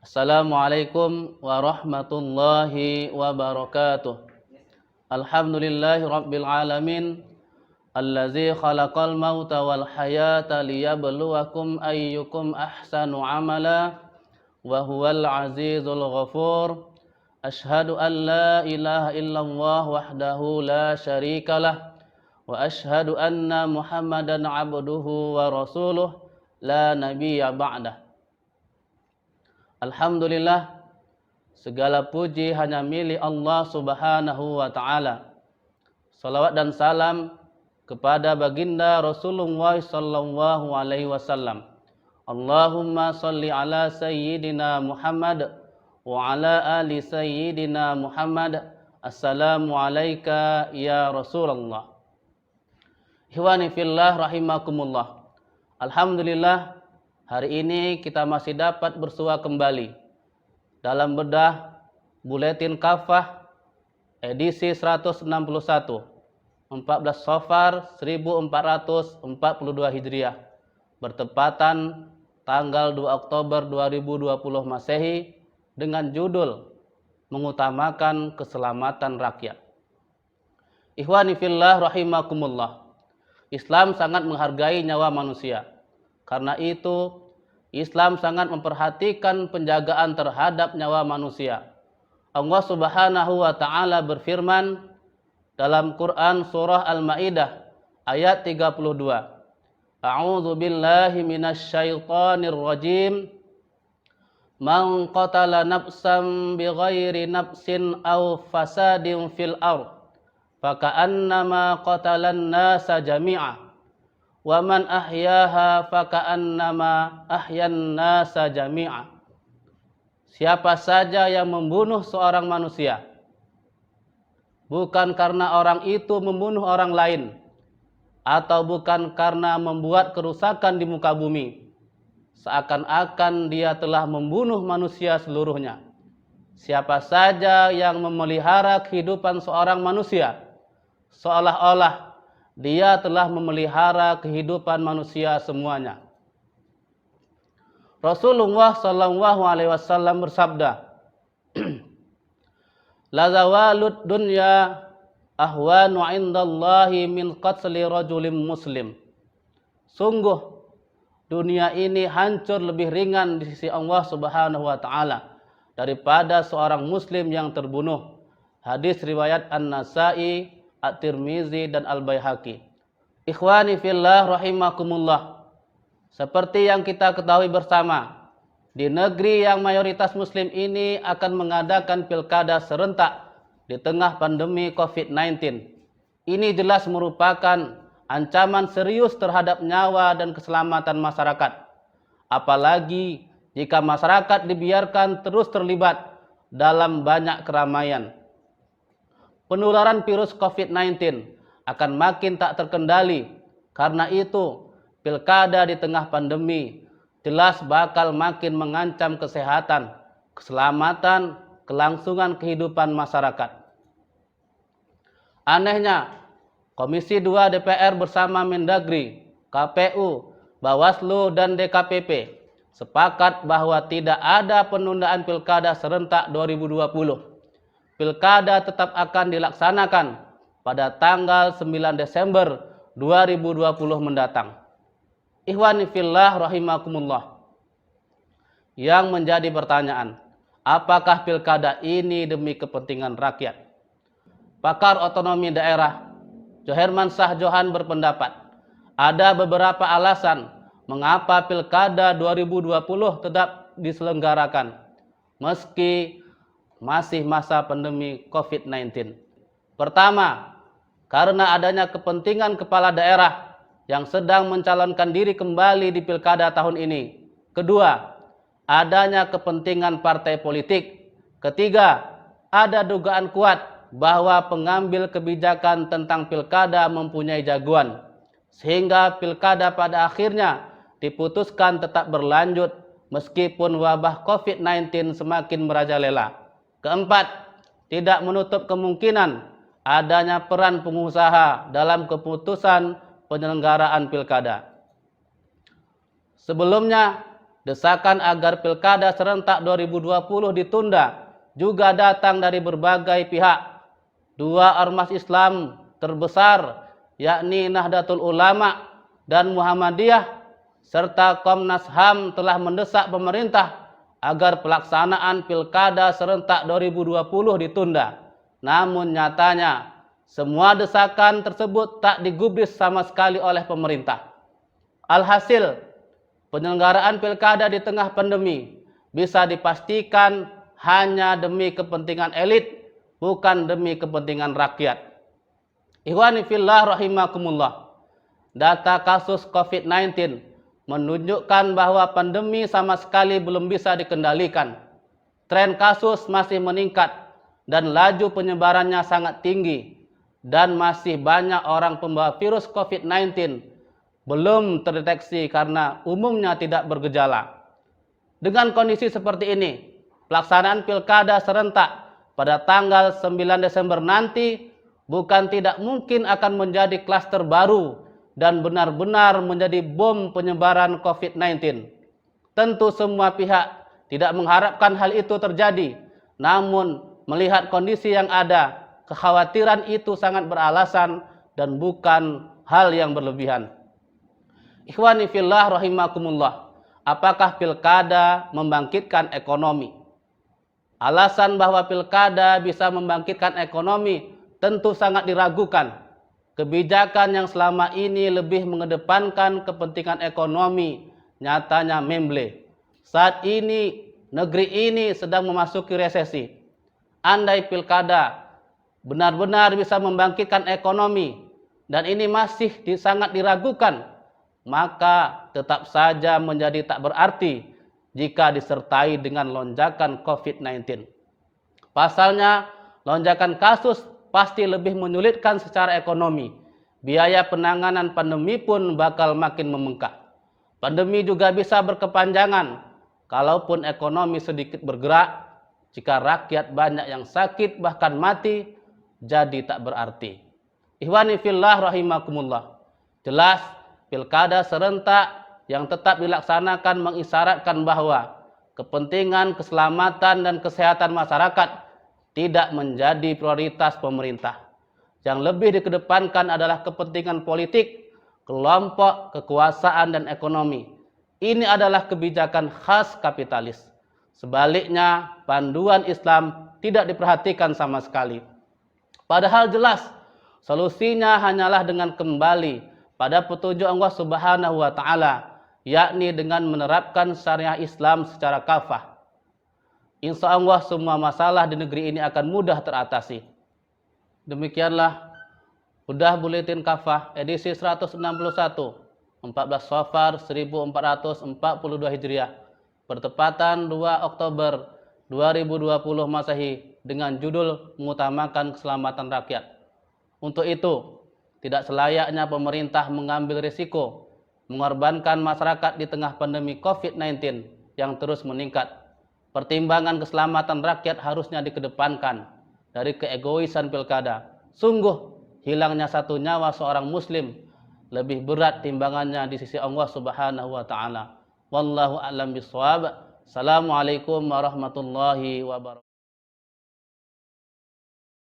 Assalamualaikum warahmatullahi wabarakatuh. Alhamdulillahi rabbil alamin. Allazi khalaqal mauta wal hayata liyabluwakum ayyukum ahsanu amala wa huwal azizul ghafur. Ashhadu an la ilaha illallah wahdahu la syarikalah wa ashhadu anna Muhammadan abduhu wa rasuluh la nabiyya ba'dah. Alhamdulillah, segala puji hanya milik Allah Subhanahu wa ta'ala. Salawat dan salam kepada baginda Rasulullah sallallahu alaihi wasallam. Allahumma salli ala sayyidina Muhammad wa ala ali sayyidina Muhammad. Assalamu alayka ya Rasulullah. Ikhwani fillah rahimakumullah. Alhamdulillah, hari ini kita masih dapat bersua kembali dalam bedah Buletin Kafah edisi 161, 14 Safar 1442 Hijriah, bertepatan tanggal 2 Oktober 2020 Masehi, dengan judul mengutamakan keselamatan rakyat. Ikhwani fillah rahimakumullah. Islam sangat menghargai nyawa manusia. Karena itu, Islam sangat memperhatikan penjagaan terhadap nyawa manusia. Allah Subhanahu wa ta'ala berfirman dalam Quran surah Al-Maidah ayat 32. A'udzu billahi minasy syaithanir rajim. Man qatala nafsan bighairi nafsin aw fasadin fil ardh faka'annama qatalan nasa jami'a. Wa man ahyaha faka'annama ahyan nasa jami'a. Siapa saja yang membunuh seorang manusia, bukan karena orang itu membunuh orang lain, atau bukan karena membuat kerusakan di muka bumi, seakan-akan dia telah membunuh manusia seluruhnya. Siapa saja yang memelihara kehidupan seorang manusia, seolah-olah dia telah memelihara kehidupan manusia semuanya. Rasulullah sallallahu alaihi wasallam bersabda, La zawalud dunya ahwanu indallahi min qatli rajulin muslim. Sungguh dunia ini hancur lebih ringan di sisi Allah Subhanahu wa taala daripada seorang muslim yang terbunuh. Hadis riwayat An-Nasa'i, At-Tirmizi dan Al-Baihaqi. Ikhwani fillah rahimakumullah. Seperti yang kita ketahui bersama, di negeri yang mayoritas muslim ini akan mengadakan pilkada serentak di tengah pandemi COVID-19. Ini jelas merupakan ancaman serius terhadap nyawa dan keselamatan masyarakat. Apalagi jika masyarakat dibiarkan terus terlibat dalam banyak keramaian. Penularan virus COVID-19 akan makin tak terkendali. Karena itu, pilkada di tengah pandemi jelas bakal makin mengancam kesehatan, keselamatan, kelangsungan kehidupan masyarakat. Anehnya, Komisi 2 DPR bersama Mendagri, KPU, Bawaslu, dan DKPP sepakat bahwa tidak ada penundaan pilkada serentak 2020. Pilkada tetap akan dilaksanakan pada tanggal 9 Desember 2020 mendatang. Ikhwani fillah rahimakumullah. Yang menjadi pertanyaan, apakah pilkada ini demi kepentingan rakyat? Pakar otonomi daerah Joherman Sahjohan berpendapat, ada beberapa alasan mengapa pilkada 2020 tetap diselenggarakan meski masih masa pandemi COVID-19. Pertama, karena adanya kepentingan kepala daerah yang sedang mencalonkan diri kembali di pilkada tahun ini. Kedua, adanya kepentingan partai politik. Ketiga, ada dugaan kuat bahwa pengambil kebijakan tentang pilkada mempunyai jagoan, sehingga pilkada pada akhirnya diputuskan tetap berlanjut meskipun wabah COVID-19 semakin merajalela. Keempat, tidak menutup kemungkinan adanya peran pengusaha dalam keputusan penyelenggaraan pilkada. Sebelumnya, Desakan agar pilkada serentak 2020 ditunda juga datang dari berbagai pihak. Dua ormas Islam terbesar, yakni Nahdlatul Ulama dan Muhammadiyah, serta Komnas HAM telah mendesak pemerintah agar pelaksanaan pilkada serentak 2020 ditunda. Namun nyatanya, semua desakan tersebut tak digubris sama sekali oleh pemerintah. Alhasil, penyelenggaraan pilkada di tengah pandemi bisa dipastikan hanya demi kepentingan elit, bukan demi kepentingan rakyat. Ikhwani fillah rahimakumullah. Data kasus COVID-19 menunjukkan bahwa pandemi sama sekali belum bisa dikendalikan. Tren kasus masih meningkat dan laju penyebarannya sangat tinggi, dan masih banyak orang pembawa virus COVID-19 belum terdeteksi karena umumnya tidak bergejala. Dengan kondisi seperti ini, pelaksanaan pilkada serentak pada tanggal 9 Desember nanti bukan tidak mungkin akan menjadi klaster baru dan benar-benar menjadi bom penyebaran COVID-19. Tentu semua pihak tidak mengharapkan hal itu terjadi, namun melihat kondisi yang ada, kekhawatiran itu sangat beralasan dan bukan hal yang berlebihan. Ikhwani fillah rahimakumullah, apakah pilkada membangkitkan ekonomi? Alasan bahwa pilkada bisa membangkitkan ekonomi tentu sangat diragukan. Kebijakan yang selama ini lebih mengedepankan kepentingan ekonomi nyatanya memble. Saat ini negeri ini sedang memasuki resesi. Andai pilkada benar-benar bisa membangkitkan ekonomi dan ini masih sangat diragukan, maka tetap saja menjadi tak berarti jika disertai dengan lonjakan COVID-19. Pasalnya, lonjakan kasus pasti lebih menyulitkan secara ekonomi. Biaya penanganan pandemi pun bakal makin membengkak. Pandemi juga bisa berkepanjangan. Kalaupun ekonomi sedikit bergerak, jika rakyat banyak yang sakit bahkan mati, jadi tak berarti. Ikhwani fillah rahimakumullah. Jelas, pilkada serentak yang tetap dilaksanakan mengisyaratkan bahwa kepentingan keselamatan dan kesehatan masyarakat tidak menjadi prioritas pemerintah. Yang lebih dikedepankan adalah kepentingan politik, kelompok, kekuasaan, dan ekonomi. Ini adalah kebijakan khas kapitalis. Sebaliknya, panduan Islam tidak diperhatikan sama sekali. Padahal jelas, solusinya hanyalah dengan kembali pada petunjuk Allah Subhanahu wa Ta'ala, yakni dengan menerapkan syariah Islam secara kafah. Insya Allah semua masalah di negeri ini akan mudah teratasi. Demikianlah Udah Buletin Kafah edisi 161, 14 Safar 1442 Hijriah, bertepatan 2 Oktober 2020 Masehi, dengan judul mengutamakan keselamatan rakyat. Untuk itu, tidak selayaknya pemerintah mengambil risiko mengorbankan masyarakat di tengah pandemi COVID-19 yang terus meningkat. Pertimbangan keselamatan rakyat harusnya dikedepankan dari keegoisan pilkada. Sungguh, hilangnya satu nyawa seorang muslim lebih berat timbangannya di sisi Allah Subhanahu wa Ta'ala. Wallahu a'lam bishawab. Assalamualaikum warahmatullahi wabarakatuh.